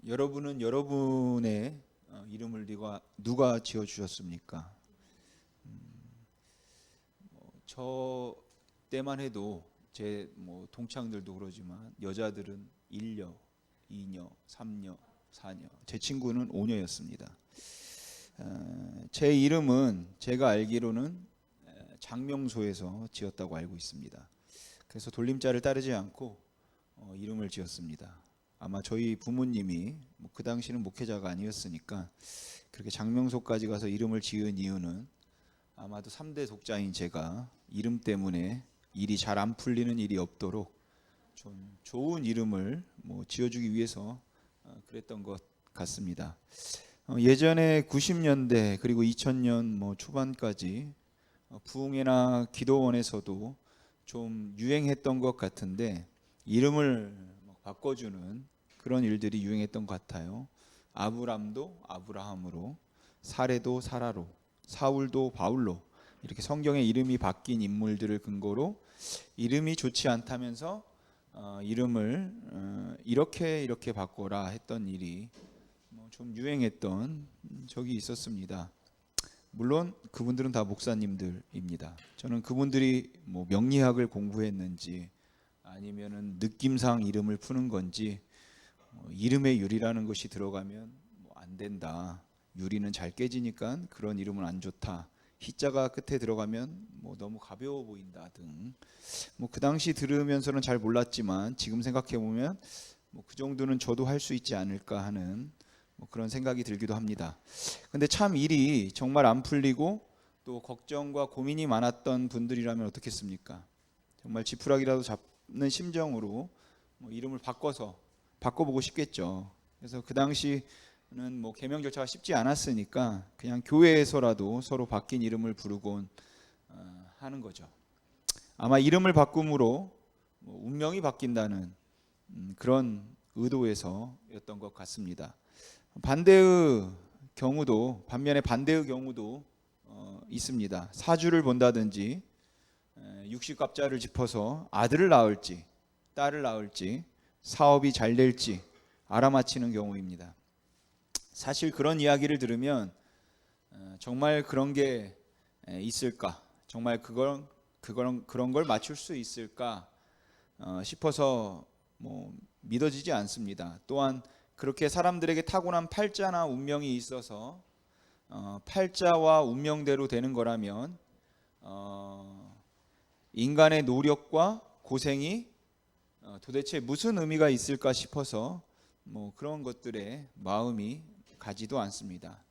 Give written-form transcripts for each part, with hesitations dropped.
여러분은 여러분의 이름을 누가 지어 주셨습니까? 저 때만 해도 제 동창들도 그러지만 여자들은 1녀, 2녀, 3녀, 4녀. 제 친구는 5녀였습니다. 제 이름은 제가 알기로는 장명소에서 지었다고 알고 있습니다. 그래서 돌림자를 따르지 않고 이름을 지었습니다. 아마 저희 부모님이 그 당시는 목회자가 아니었으니까 그렇게 장명소까지 가서 이름을 지은 이유는 아마도 3대 독자인 제가 이름 때문에 일이 잘 안 풀리는 일이 없도록 좀 좋은 이름을 지어주기 위해서 그랬던 것 같습니다. 예전에 90년대 그리고 2000년 초반까지 부흥회나 기도원에서도 좀 유행했던 것 같은데 이름을 바꿔주는 그런 일들이 유행했던 것 같아요. 아브람도 아브라함으로, 사레도 사라로, 사울도 바울로 이렇게 성경에 이름이 바뀐 인물들을 근거로 이름이 좋지 않다면서 이름을 이렇게 바꿔라 했던 일이 좀 유행했던 적이 있었습니다. 물론 그분들은 다 목사님들입니다. 저는 그분들이 명리학을 공부했는지 아니면은 느낌상 이름을 푸는 건지 이름에 유리라는 것이 들어가면 안 된다. 유리는 잘 깨지니까 그런 이름은 안 좋다. 희자가 끝에 들어가면 너무 가벼워 보인다 등. 그 당시 들으면서는 잘 몰랐지만 지금 생각해 보면 그 정도는 저도 할 수 있지 않을까 하는 그런 생각이 들기도 합니다. 근데 참 일이 정말 안 풀리고 또 걱정과 고민이 많았던 분들이라면 어떻겠습니까? 정말 지푸라기라도 잡는 심정으로 이름을 바꿔보고 싶겠죠. 그래서 그 당시는 개명 절차가 쉽지 않았으니까 그냥 교회에서라도 서로 바뀐 이름을 부르곤 하는 거죠. 아마 이름을 바꿈으로 운명이 바뀐다는 그런 의도에서였던 것 같습니다. 반면에 반대의 경우도 있습니다. 사주를 본다든지 육식갑자를 짚어서 아들을 낳을지 딸을 낳을지 사업이 잘 될지 알아맞히는 경우입니다. 사실 그런 이야기를 들으면 정말 그런 게 있을까? 정말 그런 걸 맞출 수 있을까 싶어서 믿어지지 않습니다. 또한 그렇게 사람들에게 타고난 팔자나 운명이 있어서 팔자와 운명대로 되는 거라면 인간의 노력과 고생이 도대체 무슨 의미가 있을까 싶어서 그런 것들에 마음이 가지도 않습니다.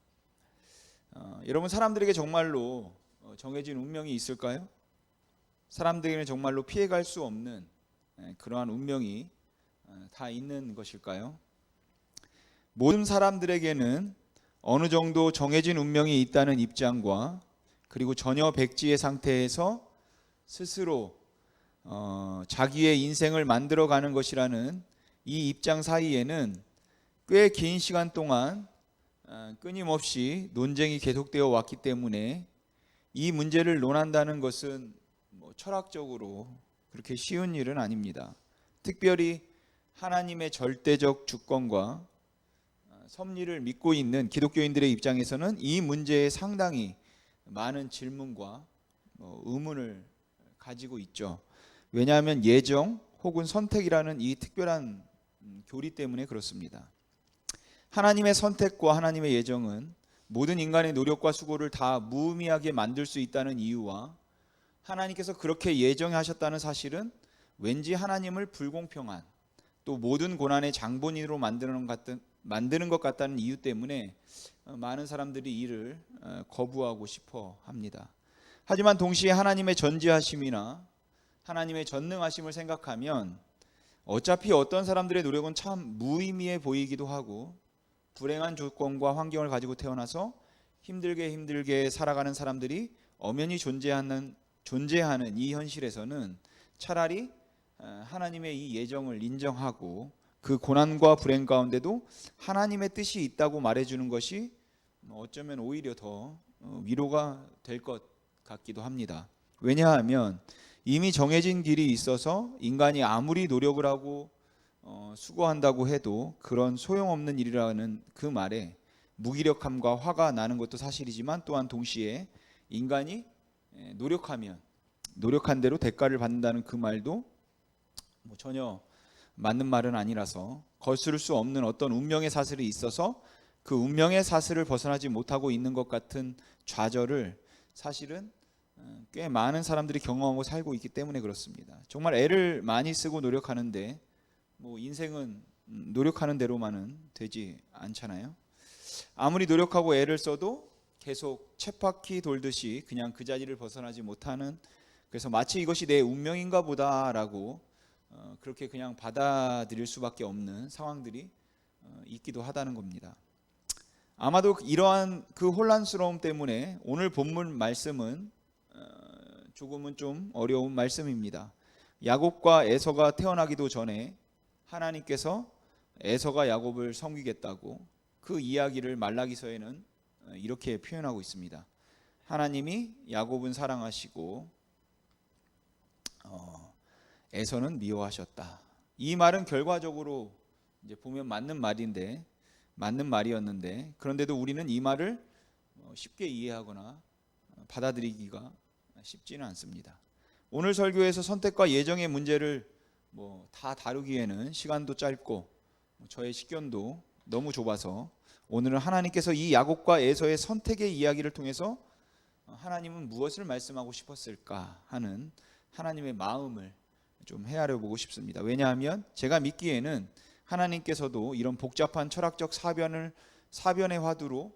여러분, 사람들에게 정말로 정해진 운명이 있을까요? 사람들에게는 정말로 피해갈 수 없는 그러한 운명이 다 있는 것일까요? 모든 사람들에게는 어느 정도 정해진 운명이 있다는 입장과 그리고 전혀 백지의 상태에서 스스로 자기의 인생을 만들어가는 것이라는 이 입장 사이에는 꽤 긴 시간 동안 끊임없이 논쟁이 계속되어 왔기 때문에 이 문제를 논한다는 것은 철학적으로 그렇게 쉬운 일은 아닙니다. 특별히 하나님의 절대적 주권과 섭리를 믿고 있는 기독교인들의 입장에서는 이 문제에 상당히 많은 질문과 의문을 가지고 있죠. 왜냐하면 예정 혹은 선택이라는 이 특별한 교리 때문에 그렇습니다. 하나님의 선택과 하나님의 예정은 모든 인간의 노력과 수고를 다 무의미하게 만들 수 있다는 이유와 하나님께서 그렇게 예정하셨다는 사실은 왠지 하나님을 불공평한 또 모든 고난의 장본인으로 만드는 것 같다는 이유 때문에 많은 사람들이 이를 거부하고 싶어 합니다. 하지만 동시에 하나님의 전지하심이나 하나님의 전능하심을 생각하면 어차피 어떤 사람들의 노력은 참 무의미해 보이기도 하고 불행한 조건과 환경을 가지고 태어나서 힘들게 살아가는 사람들이 엄연히 존재하는 이 현실에서는 차라리 하나님의 이 예정을 인정하고 그 고난과 불행 가운데도 하나님의 뜻이 있다고 말해주는 것이 어쩌면 오히려 더 위로가 될 것 같기도 합니다. 왜냐하면 이미 정해진 길이 있어서 인간이 아무리 노력을 하고 수고한다고 해도 그런 소용없는 일이라는 그 말에 무기력함과 화가 나는 것도 사실이지만, 또한 동시에 인간이 노력하면 노력한 대로 대가를 받는다는 그 말도 전혀 맞는 말은 아니라서, 거스를 수 없는 어떤 운명의 사슬이 있어서 그 운명의 사슬을 벗어나지 못하고 있는 것 같은 좌절을 사실은 꽤 많은 사람들이 경험하고 살고 있기 때문에 그렇습니다. 정말 애를 많이 쓰고 노력하는데 인생은 노력하는 대로만은 되지 않잖아요. 아무리 노력하고 애를 써도 계속 쳇바퀴 돌듯이 그냥 그 자리를 벗어나지 못하는, 그래서 마치 이것이 내 운명인가 보다라고 그렇게 그냥 받아들일 수밖에 없는 상황들이 있기도 하다는 겁니다. 아마도 이러한 그 혼란스러움 때문에 오늘 본문 말씀은 조금은 좀 어려운 말씀입니다. 야곱과 에서가 태어나기도 전에 하나님께서 에서가 야곱을 섬기겠다고 그 이야기를 말라기서에는 이렇게 표현하고 있습니다. 하나님이 야곱은 사랑하시고 에서는 미워하셨다. 이 말은 결과적으로 이제 보면 맞는 말이었는데, 그런데도 우리는 이 말을 쉽게 이해하거나 받아들이기가 쉽지는 않습니다. 오늘 설교에서 선택과 예정의 문제를 다 다루기에는 시간도 짧고 저의 식견도 너무 좁아서, 오늘은 하나님께서 이 야곱과 에서의 선택의 이야기를 통해서 하나님은 무엇을 말씀하고 싶었을까 하는 하나님의 마음을 좀 헤아려 보고 싶습니다. 왜냐하면 제가 믿기에는 하나님께서도 이런 복잡한 철학적 사변의 화두로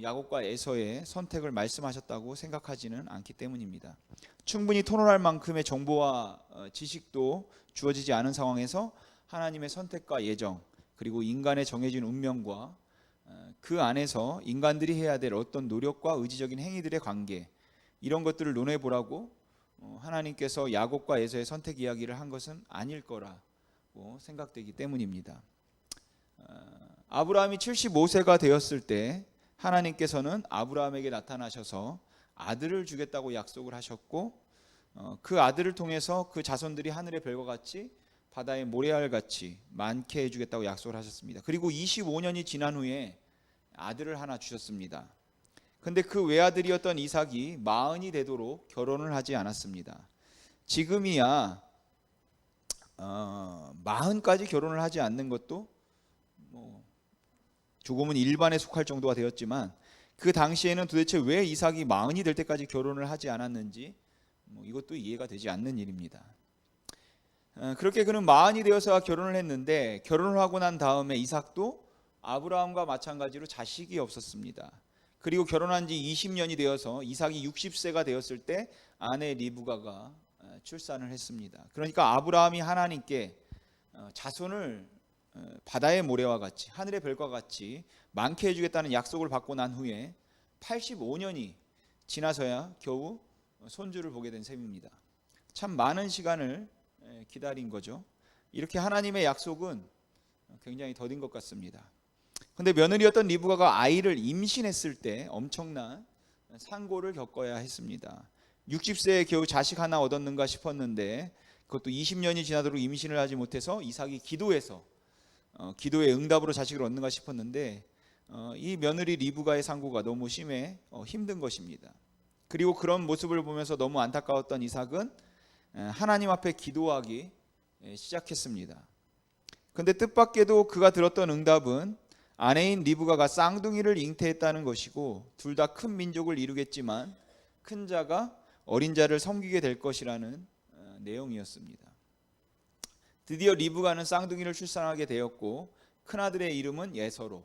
야곱과 에서의 선택을 말씀하셨다고 생각하지는 않기 때문입니다. 충분히 토론할 만큼의 정보와 지식도 주어지지 않은 상황에서 하나님의 선택과 예정, 그리고 인간의 정해진 운명과 그 안에서 인간들이 해야 될 어떤 노력과 의지적인 행위들의 관계, 이런 것들을 논해보라고 하나님께서 야곱과 에서의 선택 이야기를 한 것은 아닐 거라고 생각되기 때문입니다. 아브라함이 75세가 되었을 때 하나님께서는 아브라함에게 나타나셔서 아들을 주겠다고 약속을 하셨고, 그 아들을 통해서 그 자손들이 하늘의 별과 같이 바다의 모래알 같이 많게 해주겠다고 약속을 하셨습니다. 그리고 25년이 지난 후에 아들을 하나 주셨습니다. 근데 그 외아들이었던 이삭이 40이 되도록 결혼을 하지 않았습니다. 지금이야 40까지 결혼을 하지 않는 것도 조금은 일반에 속할 정도가 되었지만, 그 당시에는 도대체 왜 이삭이 40이 될 때까지 결혼을 하지 않았는지 이것도 이해가 되지 않는 일입니다. 그렇게 그는 40이 되어서 결혼을 했는데, 결혼을 하고 난 다음에 이삭도 아브라함과 마찬가지로 자식이 없었습니다. 그리고 결혼한 지 20년이 되어서 이삭이 60세가 되었을 때 아내 리브가가 출산을 했습니다. 그러니까 아브라함이 하나님께 자손을 바다의 모래와 같이 하늘의 별과 같이 많게 해주겠다는 약속을 받고 난 후에 85년이 지나서야 겨우 손주를 보게 된 셈입니다. 참 많은 시간을 기다린 거죠. 이렇게 하나님의 약속은 굉장히 더딘 것 같습니다. 그런데 며느리였던 리브가가 아이를 임신했을 때 엄청난 상고를 겪어야 했습니다. 60세에 겨우 자식 하나 얻었는가 싶었는데, 그것도 20년이 지나도록 임신을 하지 못해서 이삭이 기도해서 기도의 응답으로 자식을 얻는가 싶었는데, 이 며느리 리브가의 상고가 너무 심해 힘든 것입니다. 그리고 그런 모습을 보면서 너무 안타까웠던 이삭은 하나님 앞에 기도하기 시작했습니다. 그런데 뜻밖에도 그가 들었던 응답은 아내인 리브가가 쌍둥이를 잉태했다는 것이고, 둘 다 큰 민족을 이루겠지만 큰 자가 어린 자를 섬기게 될 것이라는 내용이었습니다. 드디어 리브가는 쌍둥이를 출산하게 되었고, 큰아들의 이름은 예서로,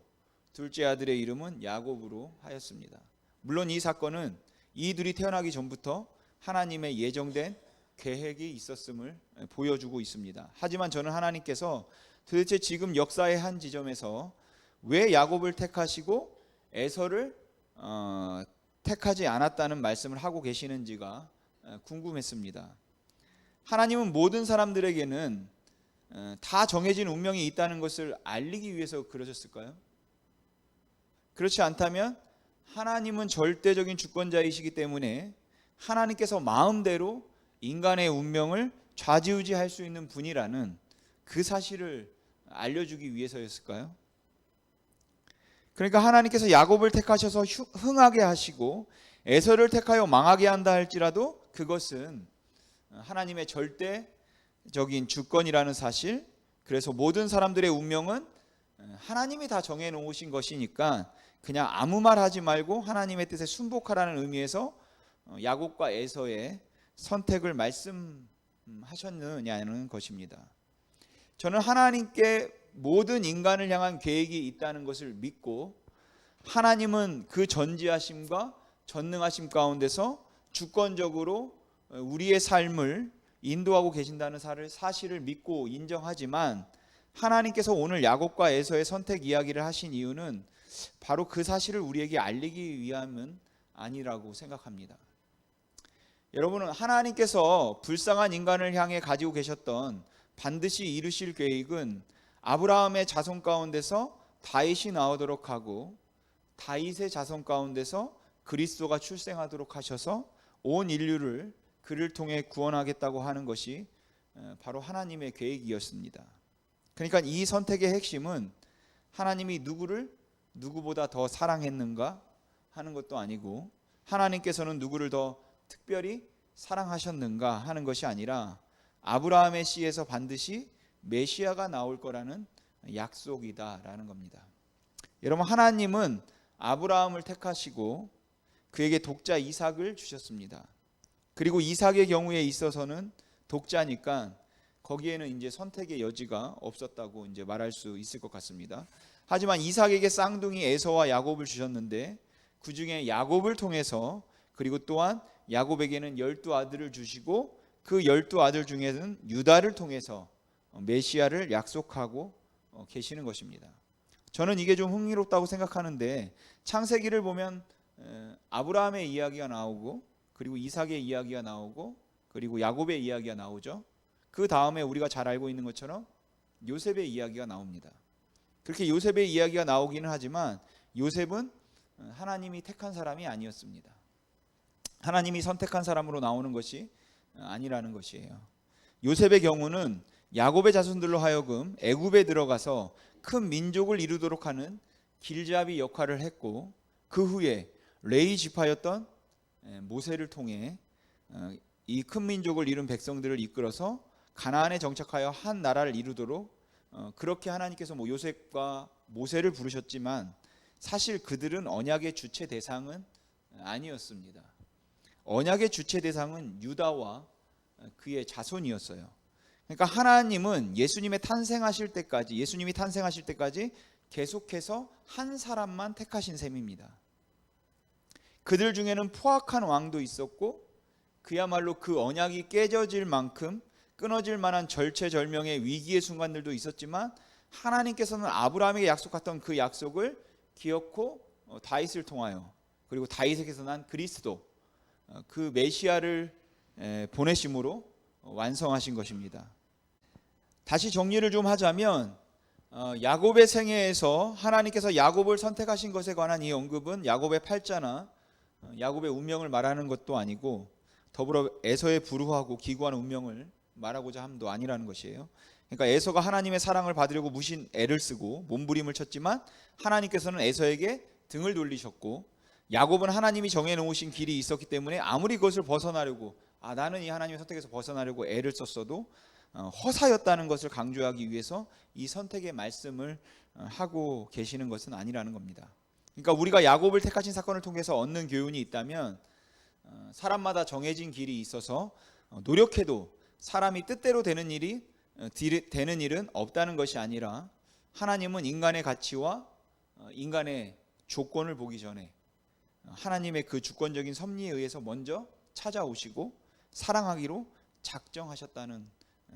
둘째 아들의 이름은 야곱으로 하였습니다. 물론 이 사건은 이 둘이 태어나기 전부터 하나님의 예정된 계획이 있었음을 보여주고 있습니다. 하지만 저는 하나님께서 도대체 지금 역사의 한 지점에서 왜 야곱을 택하시고 에서를 택하지 않았다는 말씀을 하고 계시는지가 궁금했습니다. 하나님은 모든 사람들에게는 다 정해진 운명이 있다는 것을 알리기 위해서 그러셨을까요? 그렇지 않다면 하나님은 절대적인 주권자이시기 때문에 하나님께서 마음대로 인간의 운명을 좌지우지할 수 있는 분이라는 그 사실을 알려주기 위해서였을까요? 그러니까 하나님께서 야곱을 택하셔서 흥하게 하시고 에서를 택하여 망하게 한다 할지라도 그것은 하나님의 절대적인 주권이라는 사실, 그래서 모든 사람들의 운명은 하나님이 다 정해놓으신 것이니까 그냥 아무 말 하지 말고 하나님의 뜻에 순복하라는 의미에서 야곱과 에서의 선택을 말씀하셨느냐는 것입니다. 저는 하나님께 모든 인간을 향한 계획이 있다는 것을 믿고 하나님은 그 전지하심과 전능하심 가운데서 주권적으로 우리의 삶을 인도하고 계신다는 사실을 믿고 인정하지만 하나님께서 오늘 야곱과 에서의 선택 이야기를 하신 이유는 바로 그 사실을 우리에게 알리기 위함은 아니라고 생각합니다. 여러분은 하나님께서 불쌍한 인간을 향해 가지고 계셨던 반드시 이루실 계획은 아브라함의 자손 가운데서 다윗이 나오도록 하고 다윗의 자손 가운데서 그리스도가 출생하도록 하셔서 온 인류를 그를 통해 구원하겠다고 하는 것이 바로 하나님의 계획이었습니다. 그러니까 이 선택의 핵심은 하나님이 누구를 누구보다 더 사랑했는가 하는 것도 아니고 하나님께서는 누구를 더 특별히 사랑하셨는가 하는 것이 아니라 아브라함의 씨에서 반드시 메시아가 나올 거라는 약속이다라는 겁니다. 여러분, 하나님은 아브라함을 택하시고 그에게 독자 이삭을 주셨습니다. 그리고 이삭의 경우에 있어서는 독자니까 거기에는 이제 선택의 여지가 없었다고 이제 말할 수 있을 것 같습니다. 하지만 이삭에게 쌍둥이 에서와 야곱을 주셨는데 그 중에 야곱을 통해서 그리고 또한 야곱에게는 12아들을 주시고 그 12아들 중에는 유다를 통해서 메시아를 약속하고 계시는 것입니다. 저는 이게 좀 흥미롭다고 생각하는데 창세기를 보면 아브라함의 이야기가 나오고 그리고 이삭의 이야기가 나오고 그리고 야곱의 이야기가 나오죠. 그 다음에 우리가 잘 알고 있는 것처럼 요셉의 이야기가 나옵니다. 그렇게 요셉의 이야기가 나오기는 하지만 요셉은 하나님이 택한 사람이 아니었습니다. 하나님이 선택한 사람으로 나오는 것이 아니라는 것이에요. 요셉의 경우는 야곱의 자손들로 하여금 애굽에 들어가서 큰 민족을 이루도록 하는 길잡이 역할을 했고 그 후에 레위 지파였던 모세를 통해 이 큰 민족을 이룬 백성들을 이끌어서 가나안에 정착하여 한 나라를 이루도록 그렇게 하나님께서 요셉과 모세를 부르셨지만 사실 그들은 언약의 주체 대상은 아니었습니다. 언약의 주체 대상은 유다와 그의 자손이었어요. 그러니까 하나님은 예수님이 탄생하실 때까지 계속해서 한 사람만 택하신 셈입니다. 그들 중에는 포악한 왕도 있었고 그야말로 그 언약이 깨져질 만큼 끊어질 만한 절체절명의 위기의 순간들도 있었지만 하나님께서는 아브라함에게 약속했던 그 약속을 기억고 다윗을 통하여 그리고 다윗에게서 난 그리스도 그 메시아를 보내심으로 완성하신 것입니다. 다시 정리를 좀 하자면 야곱의 생애에서 하나님께서 야곱을 선택하신 것에 관한 이 언급은 야곱의 팔자나 야곱의 운명을 말하는 것도 아니고 더불어 에서의 불우하고 기구한 운명을 말하고자 함도 아니라는 것이에요. 그러니까 에서가 하나님의 사랑을 받으려고 무신 애를 쓰고 몸부림을 쳤지만 하나님께서는 에서에게 등을 돌리셨고 야곱은 하나님이 정해놓으신 길이 있었기 때문에 아무리 그것을 벗어나려고 나는 이 하나님의 선택에서 벗어나려고 애를 썼어도 허사였다는 것을 강조하기 위해서 이 선택의 말씀을 하고 계시는 것은 아니라는 겁니다. 그러니까 우리가 야곱을 택하신 사건을 통해서 얻는 교훈이 있다면 사람마다 정해진 길이 있어서 노력해도 사람이 뜻대로 되는 일은 없다는 것이 아니라 하나님은 인간의 가치와 인간의 조건을 보기 전에 하나님의 그 주권적인 섭리에 의해서 먼저 찾아오시고 사랑하기로 작정하셨다는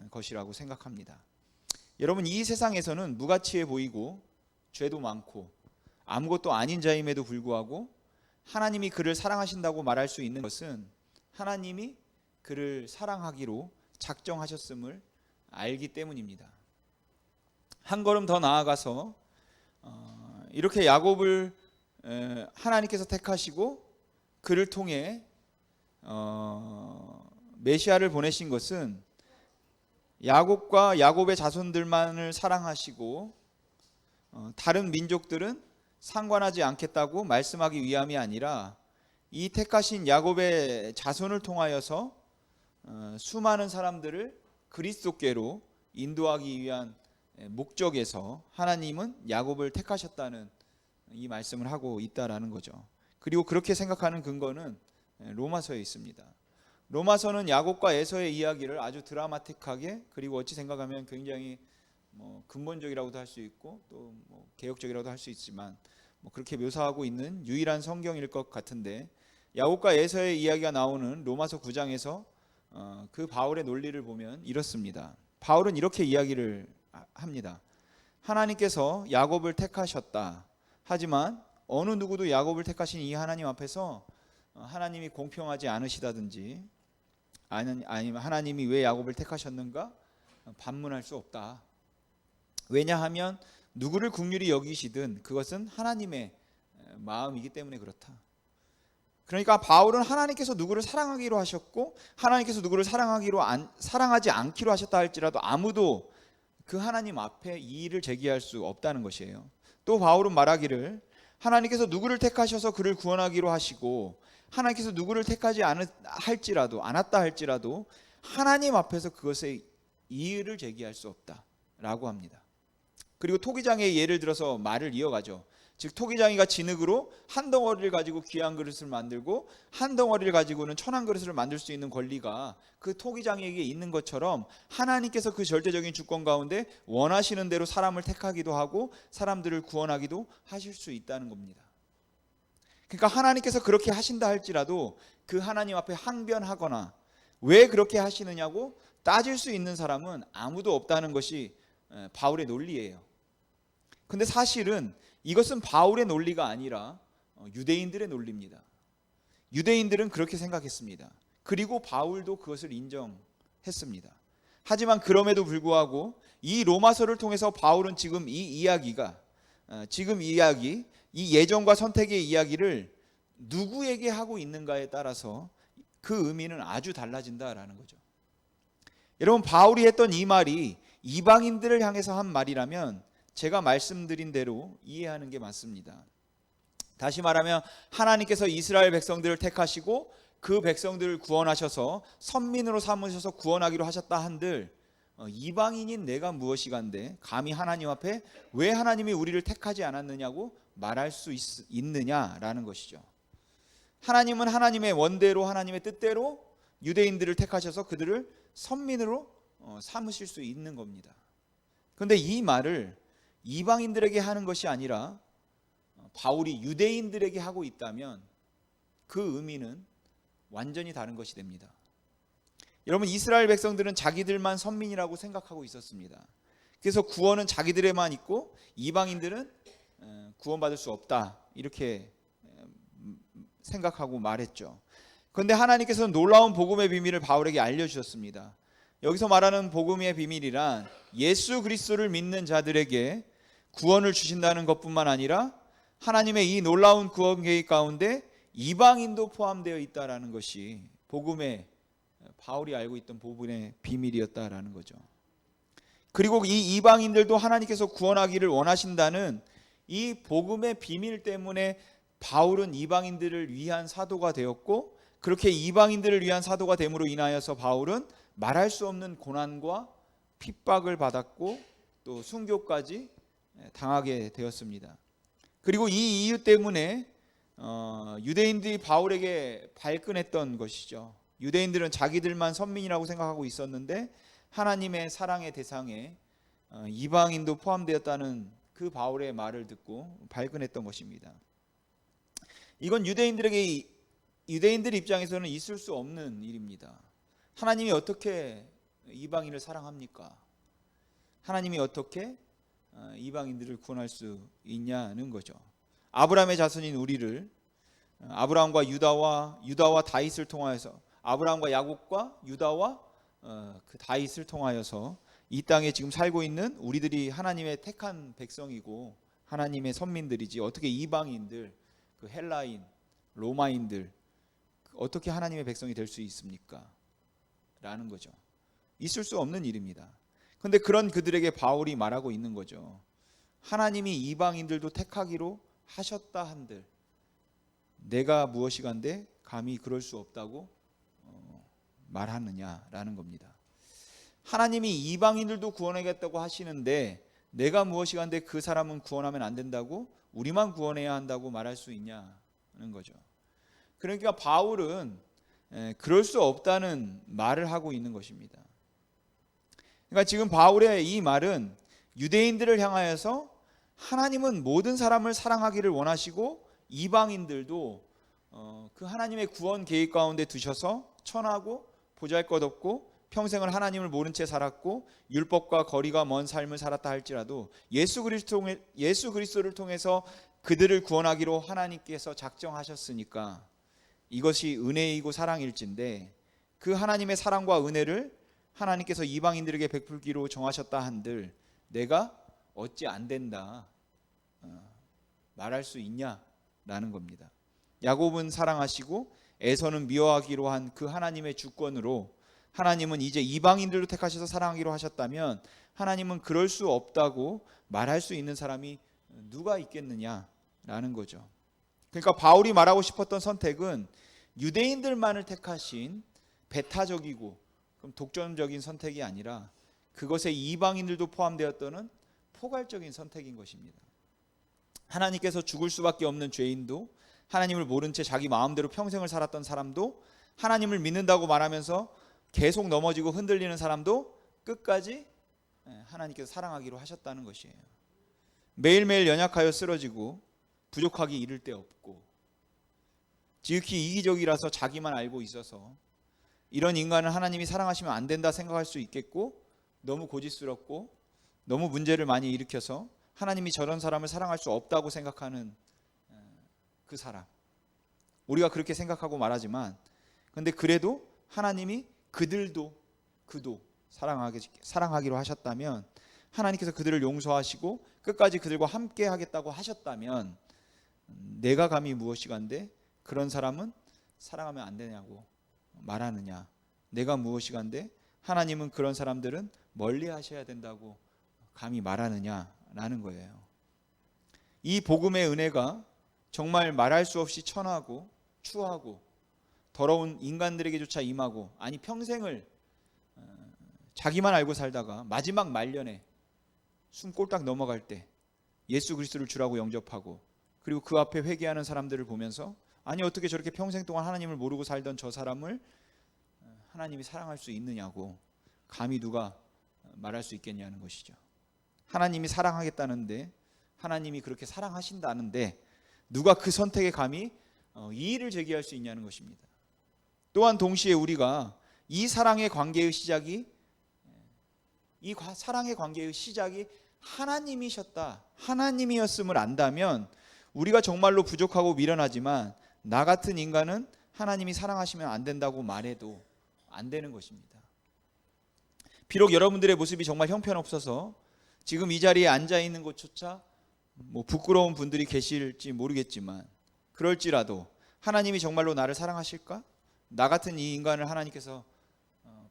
것이라고 생각합니다. 여러분, 이 세상에서는 무가치해 보이고 죄도 많고 아무것도 아닌 자임에도 불구하고 하나님이 그를 사랑하신다고 말할 수 있는 것은 하나님이 그를 사랑하기로 작정하셨음을 알기 때문입니다. 한 걸음 더 나아가서 이렇게 야곱을 하나님께서 택하시고 그를 통해 메시아를 보내신 것은 야곱과 야곱의 자손들만을 사랑하시고 다른 민족들은 상관하지 않겠다고 말씀하기 위함이 아니라 이 택하신 야곱의 자손을 통하여서 수많은 사람들을 그리스도께로 인도하기 위한 목적에서 하나님은 야곱을 택하셨다는 이 말씀을 하고 있다라는 거죠. 그리고 그렇게 생각하는 근거는 로마서에 있습니다. 로마서는 야곱과 에서의 이야기를 아주 드라마틱하게, 그리고 어찌 생각하면 굉장히 근본적이라고도 할 수 있고 또 개혁적이라고도 할 수 있지만 그렇게 묘사하고 있는 유일한 성경일 것 같은데, 야곱과 에서의 이야기가 나오는 로마서 9장에서 그 바울의 논리를 보면 이렇습니다. 바울은 이렇게 이야기를 합니다. 하나님께서 야곱을 택하셨다. 하지만 어느 누구도 야곱을 택하신 이 하나님 앞에서 하나님이 공평하지 않으시다든지 아니면 하나님이 왜 야곱을 택하셨는가 반문할 수 없다. 왜냐하면 누구를 긍휼히 여기시든 그것은 하나님의 마음이기 때문에 그렇다. 그러니까 바울은 하나님께서 누구를 사랑하기로 하셨고 하나님께서 누구를 사랑하지 않기로 하셨다 할지라도 아무도 그 하나님 앞에 이의를 제기할 수 없다는 것이에요. 또 바울은 말하기를 하나님께서 누구를 택하셔서 그를 구원하기로 하시고 하나님께서 누구를 택하지 않았다 할지라도 하나님 앞에서 그것에 이의를 제기할 수 없다라고 합니다. 그리고 토기장의 예를 들어서 말을 이어가죠. 즉 토기장이가 진흙으로 한 덩어리를 가지고 귀한 그릇을 만들고 한 덩어리를 가지고는 천한 그릇을 만들 수 있는 권리가 그 토기장이에게 있는 것처럼 하나님께서 그 절대적인 주권 가운데 원하시는 대로 사람을 택하기도 하고 사람들을 구원하기도 하실 수 있다는 겁니다. 그러니까 하나님께서 그렇게 하신다 할지라도 그 하나님 앞에 항변하거나 왜 그렇게 하시느냐고 따질 수 있는 사람은 아무도 없다는 것이 바울의 논리예요. 근데 사실은 이것은 바울의 논리가 아니라 유대인들의 논리입니다. 유대인들은 그렇게 생각했습니다. 그리고 바울도 그것을 인정했습니다. 하지만 그럼에도 불구하고 이 로마서를 통해서 바울은 지금 이 예정과 선택의 이야기를 누구에게 하고 있는가에 따라서 그 의미는 아주 달라진다라는 거죠. 여러분, 바울이 했던 이 말이 이방인들을 향해서 한 말이라면 제가 말씀드린 대로 이해하는 게 맞습니다. 다시 말하면 하나님께서 이스라엘 백성들을 택하시고 그 백성들을 구원하셔서 선민으로 삼으셔서 구원하기로 하셨다 한들 이방인인 내가 무엇이간데 감히 하나님 앞에 왜 하나님이 우리를 택하지 않았느냐고 말할 수 있느냐라는 것이죠. 하나님은 하나님의 원대로 하나님의 뜻대로 유대인들을 택하셔서 그들을 선민으로 삼으실 수 있는 겁니다. 그런데 이 말을 이방인들에게 하는 것이 아니라 바울이 유대인들에게 하고 있다면 그 의미는 완전히 다른 것이 됩니다. 여러분, 이스라엘 백성들은 자기들만 선민이라고 생각하고 있었습니다. 그래서 구원은 자기들에만 있고 이방인들은 구원받을 수 없다 이렇게 생각하고 말했죠. 그런데 하나님께서는 놀라운 복음의 비밀을 바울에게 알려주셨습니다. 여기서 말하는 복음의 비밀이란 예수 그리스도를 믿는 자들에게 구원을 주신다는 것뿐만 아니라 하나님의 이 놀라운 구원 계획 가운데 이방인도 포함되어 있다라는 것이 복음의 바울이 알고 있던 복음의 비밀이었다라는 거죠. 그리고 이 이방인들도 하나님께서 구원하기를 원하신다는 이 복음의 비밀 때문에 바울은 이방인들을 위한 사도가 되었고, 그렇게 이방인들을 위한 사도가 됨으로 인하여서 바울은 말할 수 없는 고난과 핍박을 받았고 또 순교까지 당하게 되었습니다. 그리고 이 이유 때문에 유대인들이 바울에게 발끈했던 것이죠. 유대인들은 자기들만 선민이라고 생각하고 있었는데 하나님의 사랑의 대상에 이방인도 포함되었다는 그 바울의 말을 듣고 발끈했던 것입니다. 이건 유대인들 입장에서는 있을 수 없는 일입니다. 하나님이 어떻게 이방인을 사랑합니까? 하나님이 어떻게 이방인들을 구원할 수 있냐는 거죠. 아브라함의 자손인 우리를 아브라함과 유다와 다윗을 통하여서, 아브라함과 야곱과 유다와 그 다윗을 통하여서 이 땅에 지금 살고 있는 우리들이 하나님의 택한 백성이고 하나님의 선민들이지, 어떻게 이방인들, 그 헬라인, 로마인들 어떻게 하나님의 백성이 될 수 있습니까? 라는 거죠. 있을 수 없는 일입니다. 그런데 그런 그들에게 바울이 말하고 있는 거죠. 하나님이 이방인들도 택하기로 하셨다 한들 내가 무엇이간데 감히 그럴 수 없다고 말하느냐라는 겁니다. 하나님이 이방인들도 구원하겠다고 하시는데 내가 무엇이간데 그 사람은 구원하면 안 된다고 우리만 구원해야 한다고 말할 수 있냐는 거죠. 그러니까 바울은 그럴 수 없다는 말을 하고 있는 것입니다. 그러니까 지금 바울의 이 말은 유대인들을 향하여서 하나님은 모든 사람을 사랑하기를 원하시고 이방인들도 그 하나님의 구원 계획 가운데 두셔서 천하고 보잘것없고 평생을 하나님을 모른 채 살았고 율법과 거리가 먼 삶을 살았다 할지라도 예수 그리스도를 통해서 그들을 구원하기로 하나님께서 작정하셨으니까 이것이 은혜이고 사랑일진데 그 하나님의 사랑과 은혜를 하나님께서 이방인들에게 베풀기로 정하셨다 한들 내가 어찌 안 된다 말할 수 있냐라는 겁니다. 야곱은 사랑하시고 에서는 미워하기로 한 그 하나님의 주권으로 하나님은 이제 이방인들도 택하셔서 사랑하기로 하셨다면 하나님은 그럴 수 없다고 말할 수 있는 사람이 누가 있겠느냐라는 거죠. 그러니까 바울이 말하고 싶었던 선택은 유대인들만을 택하신 배타적이고 그럼 독점적인 선택이 아니라 그것에 이방인들도 포함되었다는 포괄적인 선택인 것입니다. 하나님께서 죽을 수밖에 없는 죄인도 하나님을 모른 채 자기 마음대로 평생을 살았던 사람도 하나님을 믿는다고 말하면서 계속 넘어지고 흔들리는 사람도 끝까지 하나님께서 사랑하기로 하셨다는 것이에요. 매일매일 연약하여 쓰러지고 부족하기 이를 데 없고 지극히 이기적이라서 자기만 알고 있어서 이런 인간을 하나님이 사랑하시면 안 된다 생각할 수 있겠고 너무 고집스럽고 너무 문제를 많이 일으켜서 하나님이 저런 사람을 사랑할 수 없다고 생각하는 그 사람, 우리가 그렇게 생각하고 말하지만 근데 그래도 하나님이 그도 사랑하기로 하셨다면 하나님께서 그들을 용서하시고 끝까지 그들과 함께 하겠다고 하셨다면 내가 감히 무엇이간데 그런 사람은 사랑하면 안 되냐고 말하느냐, 내가 무엇이간데 하나님은 그런 사람들은 멀리 하셔야 된다고 감히 말하느냐라는 거예요. 이 복음의 은혜가 정말 말할 수 없이 천하고 추하고 더러운 인간들에게조차 임하고 아니 평생을 자기만 알고 살다가 마지막 말년에 숨 꼴딱 넘어갈 때 예수 그리스도를 주라고 영접하고 그리고 그 앞에 회개하는 사람들을 보면서 아니 어떻게 저렇게 평생 동안 하나님을 모르고 살던 저 사람을 하나님이 사랑할 수 있느냐고 감히 누가 말할 수 있겠냐는 것이죠. 하나님이 사랑하겠다는데 하나님이 그렇게 사랑하신다는데 누가 그 선택에 감히 이의를 제기할 수 있냐는 것입니다. 또한 동시에 우리가 이 사랑의 관계의 시작이 하나님이셨다, 하나님이었음을 안다면 우리가 정말로 부족하고 미련하지만 나 같은 인간은 하나님이 사랑하시면 안 된다고 말해도 안 되는 것입니다. 비록 여러분들의 모습이 정말 형편없어서 지금 이 자리에 앉아 있는 것조차 부끄러운 분들이 계실지 모르겠지만 그럴지라도 하나님이 정말로 나를 사랑하실까? 나 같은 이 인간을 하나님께서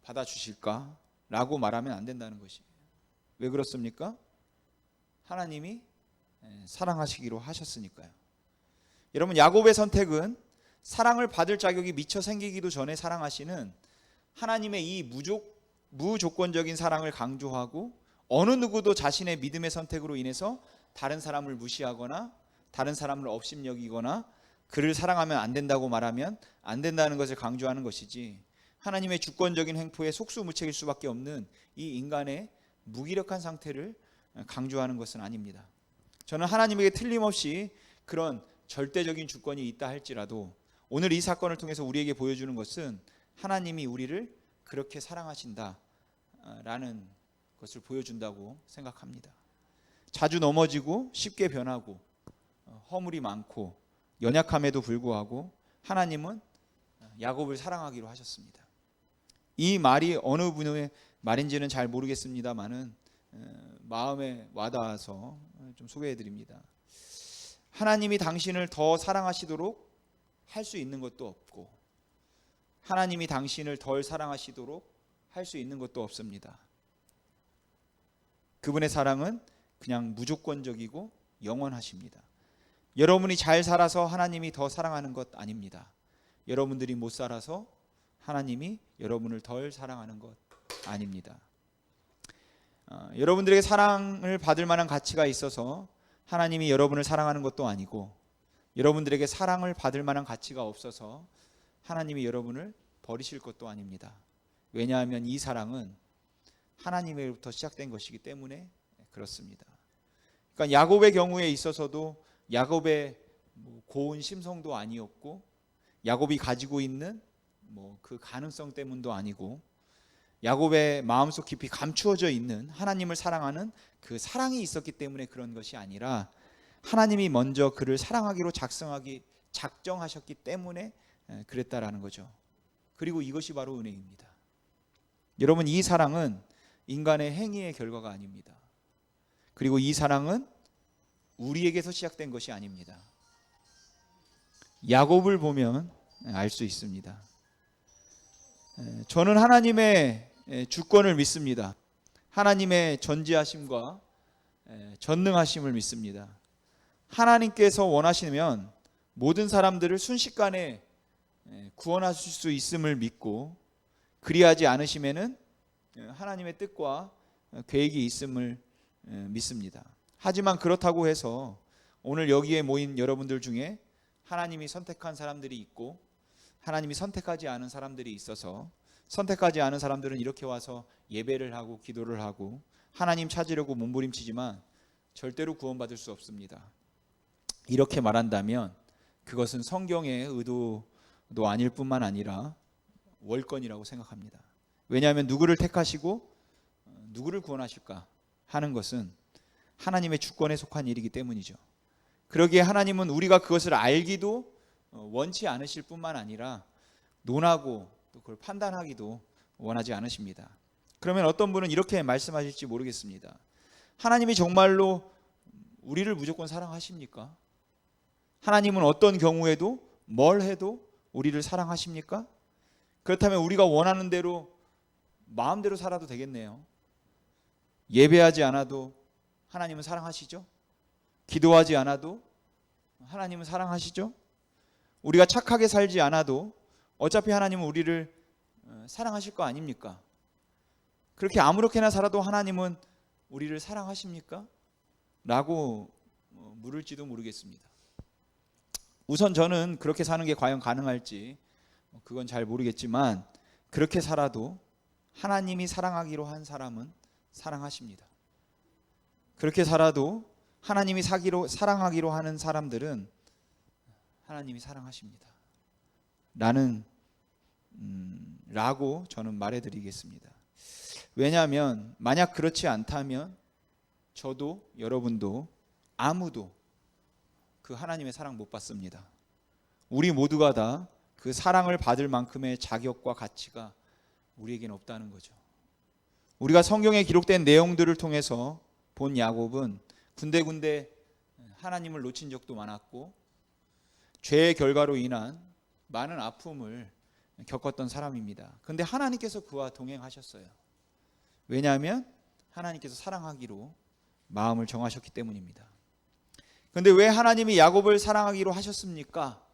받아주실까? 라고 말하면 안 된다는 것이에요. 왜 그렇습니까? 하나님이 사랑하시기로 하셨으니까요. 여러분, 야곱의 선택은 사랑을 받을 자격이 미처 생기기도 전에 사랑하시는 하나님의 이 무조건적인 사랑을 강조하고 어느 누구도 자신의 믿음의 선택으로 인해서 다른 사람을 무시하거나 다른 사람을 업신여기거나 그를 사랑하면 안 된다고 말하면 안 된다는 것을 강조하는 것이지 하나님의 주권적인 횡포에 속수무책일 수밖에 없는 이 인간의 무기력한 상태를 강조하는 것은 아닙니다. 저는 하나님에게 틀림없이 그런 절대적인 주권이 있다 할지라도 오늘 이 사건을 통해서 우리에게 보여주는 것은 하나님이 우리를 그렇게 사랑하신다라는 것을 보여준다고 생각합니다. 자주 넘어지고 쉽게 변하고 허물이 많고 연약함에도 불구하고 하나님은 야곱을 사랑하기로 하셨습니다. 이 말이 어느 분의 말인지는 잘 모르겠습니다만은 마음에 와닿아서 좀 소개해 드립니다. 하나님이 당신을 더 사랑하시도록 할 수 있는 것도 없고 하나님이 당신을 덜 사랑하시도록 할 수 있는 것도 없습니다. 그분의 사랑은 그냥 무조건적이고 영원하십니다. 여러분이 잘 살아서 하나님이 더 사랑하는 것 아닙니다. 여러분들이 못 살아서 하나님이 여러분을 덜 사랑하는 것 아닙니다. 여러분들에게 사랑을 받을 만한 가치가 있어서 하나님이 여러분을 사랑하는 것도 아니고, 여러분들에게 사랑을 받을 만한 가치가 없어서 하나님이 여러분을 버리실 것도 아닙니다. 왜냐하면 이 사랑은 하나님으로부터 시작된 것이기 때문에 그렇습니다. 그러니까 야곱의 경우에 있어서도 야곱의 고운 심성도 아니었고, 야곱이 가지고 있는 그 가능성 때문도 아니고, 야곱의 마음속 깊이 감추어져 있는 하나님을 사랑하는 그 사랑이 있었기 때문에 그런 것이 아니라, 하나님이 먼저 그를 사랑하기로 작정하셨기 때문에 그랬다라는 거죠. 그리고 이것이 바로 은혜입니다. 여러분, 이 사랑은 인간의 행위의 결과가 아닙니다. 그리고 이 사랑은 우리에게서 시작된 것이 아닙니다. 야곱을 보면 알 수 있습니다. 저는 하나님의 주권을 믿습니다. 하나님의 전지하심과 전능하심을 믿습니다. 하나님께서 원하시면 모든 사람들을 순식간에 구원하실 수 있음을 믿고, 그리하지 않으시면은 하나님의 뜻과 계획이 있음을 믿습니다. 하지만 그렇다고 해서 오늘 여기에 모인 여러분들 중에 하나님이 선택한 사람들이 있고 하나님이 선택하지 않은 사람들이 있어서, 선택하지 않은 사람들은 이렇게 와서 예배를 하고 기도를 하고 하나님 찾으려고 몸부림치지만 절대로 구원받을 수 없습니다. 이렇게 말한다면 그것은 성경의 의도도 아닐 뿐만 아니라 월권이라고 생각합니다. 왜냐하면 누구를 택하시고 누구를 구원하실까 하는 것은 하나님의 주권에 속한 일이기 때문이죠. 그러기에 하나님은 우리가 그것을 알기도 원치 않으실 뿐만 아니라 논하고 또 그걸 판단하기도 원하지 않으십니다. 그러면 어떤 분은 이렇게 말씀하실지 모르겠습니다. 하나님이 정말로 우리를 무조건 사랑하십니까? 하나님은 어떤 경우에도 뭘 해도 우리를 사랑하십니까? 그렇다면 우리가 원하는 대로 마음대로 살아도 되겠네요. 예배하지 않아도 하나님은 사랑하시죠? 기도하지 않아도 하나님은 사랑하시죠? 우리가 착하게 살지 않아도 어차피 하나님은 우리를 사랑하실 거 아닙니까? 그렇게 아무렇게나 살아도 하나님은 우리를 사랑하십니까? 라고 물을지도 모르겠습니다. 우선 저는 그렇게 사는 게 과연 가능할지 그건 잘 모르겠지만, 그렇게 살아도 하나님이 사랑하기로 한 사람은 사랑하십니다. 그렇게 살아도 하나님이 사랑하기로 하는 사람들은 하나님이 사랑하십니다. 라고 저는 말해드리겠습니다. 왜냐하면 만약 그렇지 않다면 저도 여러분도 아무도 그 하나님의 사랑 못 받습니다. 우리 모두가 다 그 사랑을 받을 만큼의 자격과 가치가 우리에게는 없다는 거죠. 우리가 성경에 기록된 내용들을 통해서 본 야곱은 군데군데 하나님을 놓친 적도 많았고 죄의 결과로 인한 많은 아픔을 겪었던 사람입니다. 그런데 하나님께서 그와 동행하셨어요. 왜냐하면 하나님께서 사랑하기로 마음을 정하셨기 때문입니다. 그런데 왜 하나님이 야곱을 사랑하기로 하셨습니까?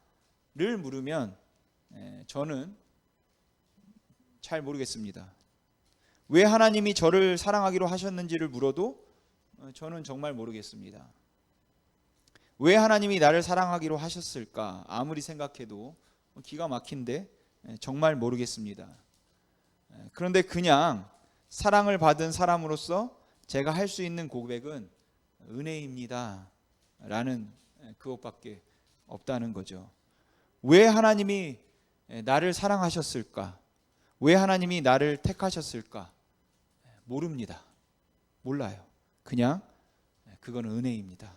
를 물으면 저는 잘 모르겠습니다. 왜 하나님이 저를 사랑하기로 하셨는지를 물어도 저는 정말 모르겠습니다. 왜 하나님이 나를 사랑하기로 하셨을까? 아무리 생각해도 기가 막힌데 정말 모르겠습니다. 그런데 그냥 사랑을 받은 사람으로서 제가 할 수 있는 고백은 은혜입니다 라는 그것밖에 없다는 거죠. 왜 하나님이 나를 사랑하셨을까? 왜 하나님이 나를 택하셨을까? 모릅니다. 몰라요. 그냥 그건 은혜입니다.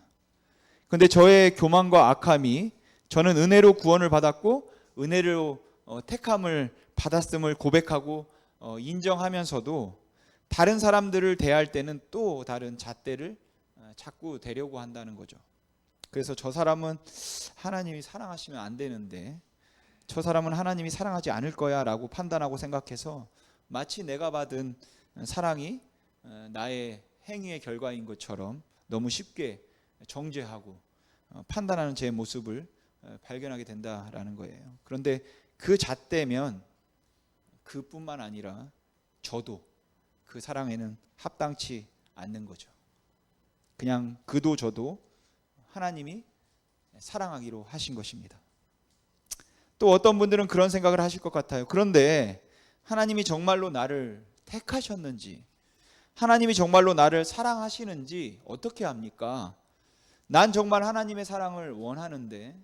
그런데 저의 교만과 악함이, 저는 은혜로 구원을 받았고 은혜로 택함을 받았음을 고백하고 인정하면서도 다른 사람들을 대할 때는 또 다른 잣대를 자꾸 대려고 한다는 거죠. 그래서 저 사람은 하나님이 사랑하시면 안 되는데, 저 사람은 하나님이 사랑하지 않을 거야 라고 판단하고 생각해서 마치 내가 받은 사랑이 나의 행위의 결과인 것처럼 너무 쉽게 정죄하고 판단하는 제 모습을 발견하게 된다라는 거예요. 그런데 그 잣대면 그뿐만 아니라 저도 그 사랑에는 합당치 않는 거죠. 그냥 그도 저도 하나님이 사랑하기로 하신 것입니다. 또 어떤 분들은 그런 생각을 하실 것 같아요. 그런데 하나님이 정말로 나를 택하셨는지, 하나님이 정말로 나를 사랑하시는지 어떻게 압니까? 난 정말 하나님의 사랑을 원하는데,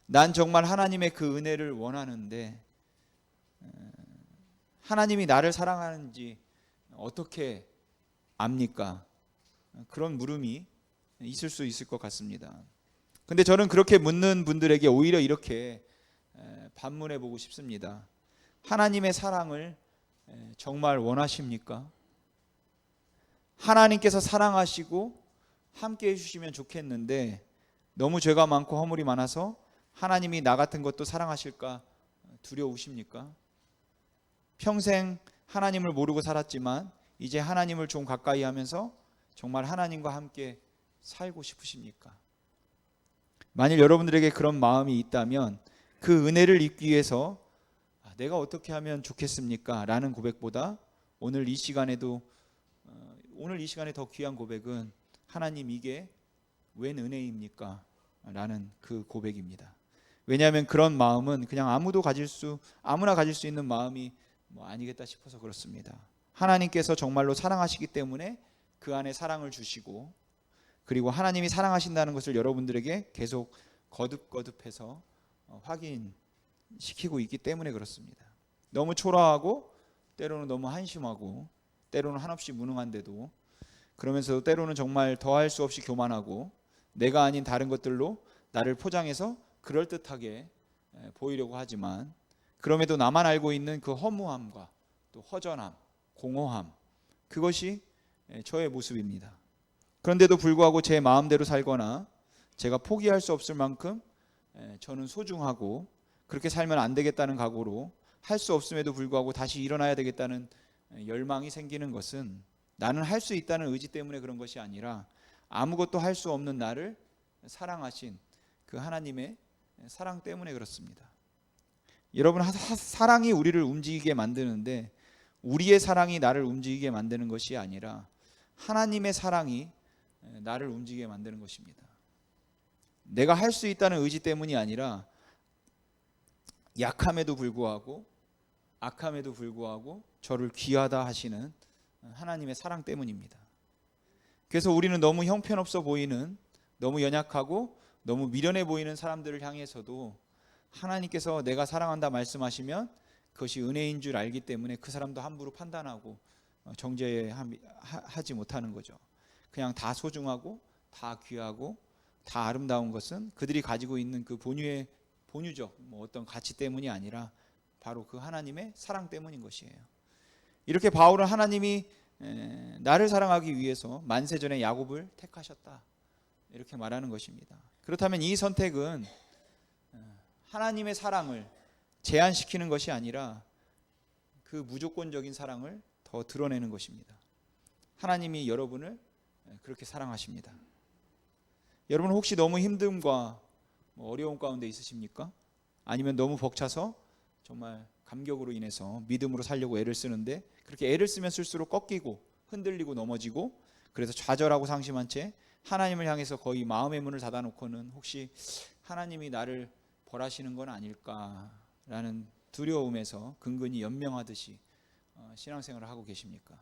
난 정말 하나님의 그 은혜를 원하는데 하나님이 나를 사랑하는지 어떻게 압니까? 그런 물음이 있을 수 있을 것 같습니다. 근데 저는 그렇게 묻는 분들에게 오히려 이렇게 반문해 보고 싶습니다. 하나님의 사랑을 정말 원하십니까? 하나님께서 사랑하시고 함께 해주시면 좋겠는데 너무 죄가 많고 허물이 많아서 하나님이 나 같은 것도 사랑하실까 두려우십니까? 평생 하나님을 모르고 살았지만 이제 하나님을 좀 가까이 하면서 정말 하나님과 함께 살고 싶으십니까? 만일 여러분들에게 그런 마음이 있다면 그 은혜를 입기 위해서 내가 어떻게 하면 좋겠습니까? 라는 고백보다 오늘 이 시간에 더 귀한 고백은 하나님 이게 웬 은혜입니까? 라는 그 고백입니다. 왜냐하면 그런 마음은 그냥 아무나 가질 수 있는 마음이 아니겠다 싶어서 그렇습니다. 하나님께서 정말로 사랑하시기 때문에 그 안에 사랑을 주시고, 그리고 하나님이 사랑하신다는 것을 여러분들에게 계속 거듭거듭해서 확인시키고 있기 때문에 그렇습니다. 너무 초라하고 때로는 너무 한심하고 때로는 한없이 무능한데도, 그러면서 때로는 정말 더할 수 없이 교만하고 내가 아닌 다른 것들로 나를 포장해서 그럴듯하게 보이려고 하지만, 그럼에도 나만 알고 있는 그 허무함과 또 허전함, 공허함, 그것이 저의 모습입니다. 그런데도 불구하고 제 마음대로 살거나 제가 포기할 수 없을 만큼 저는 소중하고 그렇게 살면 안 되겠다는 각오로 할 수 없음에도 불구하고 다시 일어나야 되겠다는 열망이 생기는 것은 나는 할 수 있다는 의지 때문에 그런 것이 아니라 아무것도 할 수 없는 나를 사랑하신 그 하나님의 사랑 때문에 그렇습니다. 여러분, 사랑이 우리를 움직이게 만드는데 우리의 사랑이 나를 움직이게 만드는 것이 아니라 하나님의 사랑이 나를 움직이게 만드는 것입니다. 내가 할 수 있다는 의지 때문이 아니라 약함에도 불구하고 악함에도 불구하고 저를 귀하다 하시는 하나님의 사랑 때문입니다. 그래서 우리는 너무 형편없어 보이는, 너무 연약하고 너무 미련해 보이는 사람들을 향해서도 하나님께서 내가 사랑한다 말씀하시면 그것이 은혜인 줄 알기 때문에 그 사람도 함부로 판단하고 정죄하지 못하는 거죠. 그냥 다 소중하고 다 귀하고 다 아름다운 것은 그들이 가지고 있는 그 본유적 어떤 가치 때문이 아니라 바로 그 하나님의 사랑 때문인 것이에요. 이렇게 바울은 하나님이 나를 사랑하기 위해서 만세전에 야곱을 택하셨다, 이렇게 말하는 것입니다. 그렇다면 이 선택은 하나님의 사랑을 제한시키는 것이 아니라 그 무조건적인 사랑을 더 드러내는 것입니다. 하나님이 여러분을 그렇게 사랑하십니다. 여러분, 혹시 너무 힘듦과 어려움 가운데 있으십니까? 아니면 너무 벅차서 정말 감격으로 인해서 믿음으로 살려고 애를 쓰는데 그렇게 애를 쓰면 쓸수록 꺾이고 흔들리고 넘어지고, 그래서 좌절하고 상심한 채 하나님을 향해서 거의 마음의 문을 닫아놓고는 혹시 하나님이 나를 벌하시는 건 아닐까라는 두려움에서 근근히 연명하듯이 신앙생활을 하고 계십니까?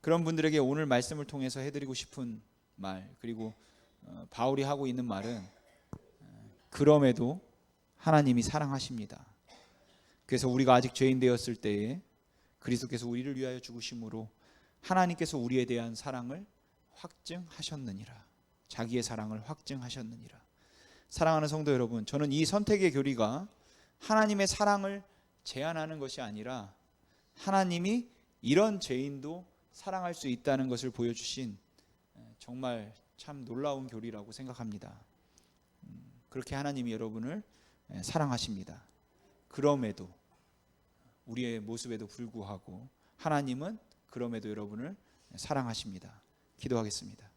그런 분들에게 오늘 말씀을 통해서 해드리고 싶은 말, 그리고 바울이 하고 있는 말은 그럼에도 하나님이 사랑하십니다. 그래서 우리가 아직 죄인 되었을 때에 그리스도께서 우리를 위하여 죽으심으로 하나님께서 우리에 대한 사랑을 확증하셨느니라. 자기의 사랑을 확증하셨느니라. 사랑하는 성도 여러분, 저는 이 선택의 교리가 하나님의 사랑을 제한하는 것이 아니라 하나님이 이런 죄인도 사랑할 수 있다는 것을 보여주신 정말 참 놀라운 교리라고 생각합니다. 그렇게 하나님이 여러분을 사랑하십니다. 그럼에도 우리의 모습에도 불구하고 하나님은 그럼에도 여러분을 사랑하십니다. 기도하겠습니다.